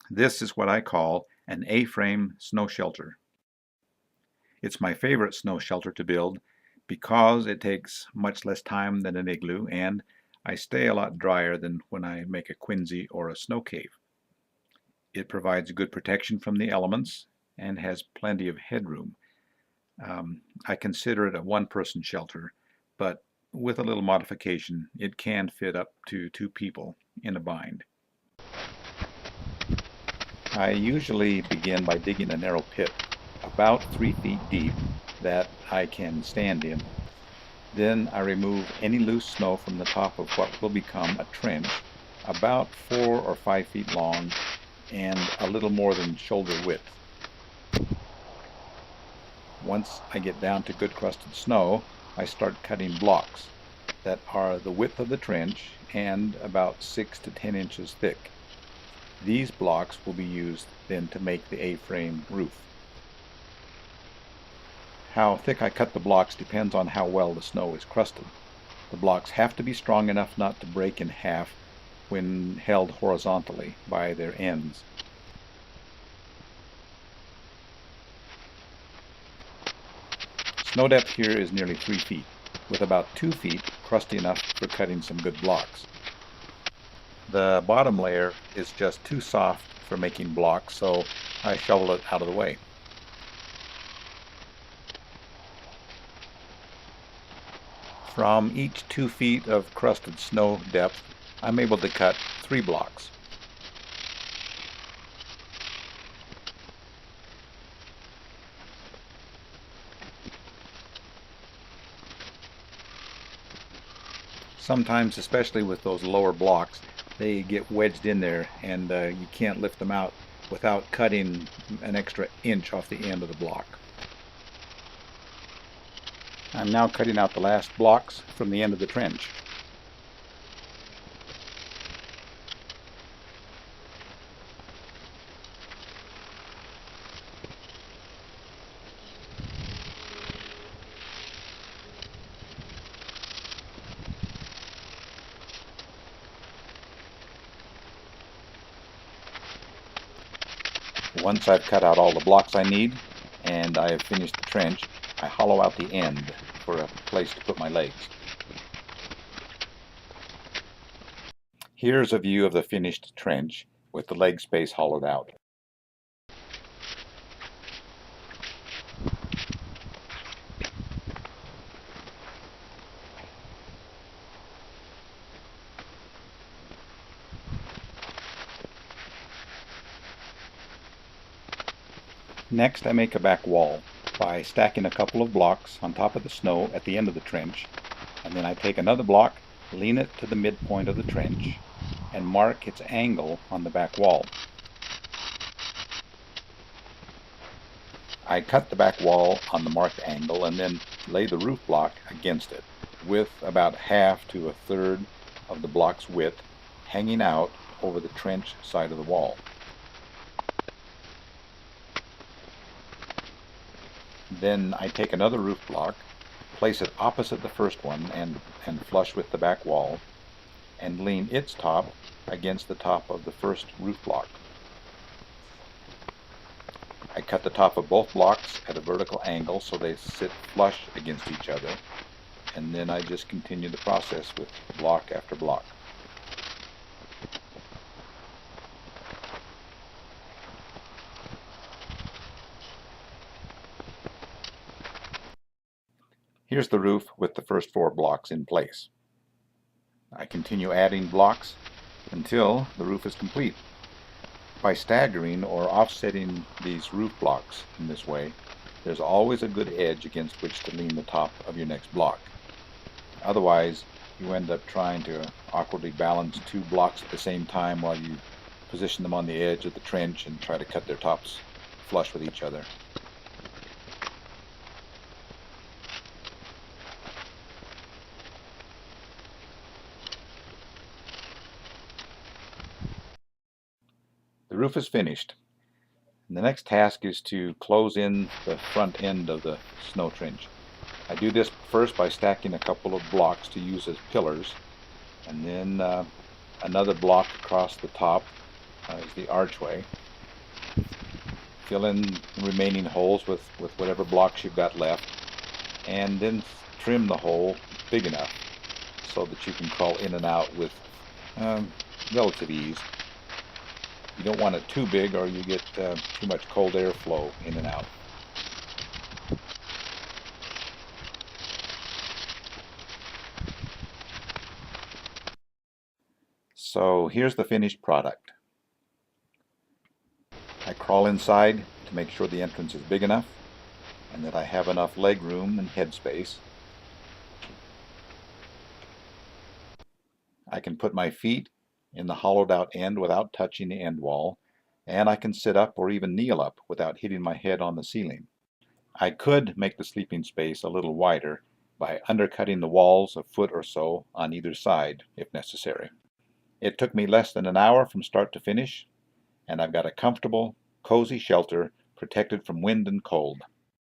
This is what I call an A-frame snow shelter. It's my favorite snow shelter to build because it takes much less time than an igloo, and I stay a lot drier than when I make a quinsy or a snow cave. It provides good protection from the elements and has plenty of headroom. I consider it a one-person shelter, but with a little modification, it can fit up to 2 people in a bind. I usually begin by digging a narrow pit, about 3 feet deep, that I can stand in. Then I remove any loose snow from the top of what will become a trench, about 4 or 5 feet long and a little more than shoulder width. Once I get down to good crusted snow, I start cutting blocks that are the width of the trench and about 6 to 10 inches thick. These blocks will be used then to make the A-frame roof. How thick I cut the blocks depends on how well the snow is crusted. The blocks have to be strong enough not to break in half when held horizontally by their ends. Snow depth here is nearly 3 feet, with about 2 feet crusty enough for cutting some good blocks. The bottom layer is just too soft for making blocks, so I shovel it out of the way. From each 2 feet of crusted snow depth, I'm able to cut 3 blocks. Sometimes, especially with those lower blocks, they get wedged in there and you can't lift them out without cutting an extra inch off the end of the block. I'm now cutting out the last blocks from the end of the trench. Once I've cut out all the blocks I need and I have finished the trench, I hollow out the end for a place to put my legs. Here's a view of the finished trench with the leg space hollowed out. Next, I make a back wall by stacking a couple of blocks on top of the snow at the end of the trench, and then I take another block, lean it to the midpoint of the trench, and mark its angle on the back wall. I cut the back wall on the marked angle and then lay the roof block against it, with about half to a third of the block's width hanging out over the trench side of the wall. Then I take another roof block, place it opposite the first one and flush with the back wall, and lean its top against the top of the first roof block. I cut the top of both blocks at a vertical angle so they sit flush against each other, and then I just continue the process with block after block. Here's the roof with the first 4 blocks in place. I continue adding blocks until the roof is complete. By staggering or offsetting these roof blocks in this way, there's always a good edge against which to lean the top of your next block. Otherwise, you end up trying to awkwardly balance 2 blocks at the same time while you position them on the edge of the trench and try to cut their tops flush with each other. The roof is finished. And the next task is to close in the front end of the snow trench. I do this first by stacking a couple of blocks to use as pillars, and then another block across the top is the archway. Fill in the remaining holes with whatever blocks you've got left, and then trim the hole big enough so that you can crawl in and out with relative ease. You don't want it too big or you get too much cold air flow in and out. So here's the finished product. I crawl inside to make sure the entrance is big enough and that I have enough leg room and head space. I can put my feet in the hollowed out end without touching the end wall, and I can sit up or even kneel up without hitting my head on the ceiling. I could make the sleeping space a little wider by undercutting the walls a foot or so on either side if necessary. It took me less than an hour from start to finish, and I've got a comfortable, cozy shelter protected from wind and cold.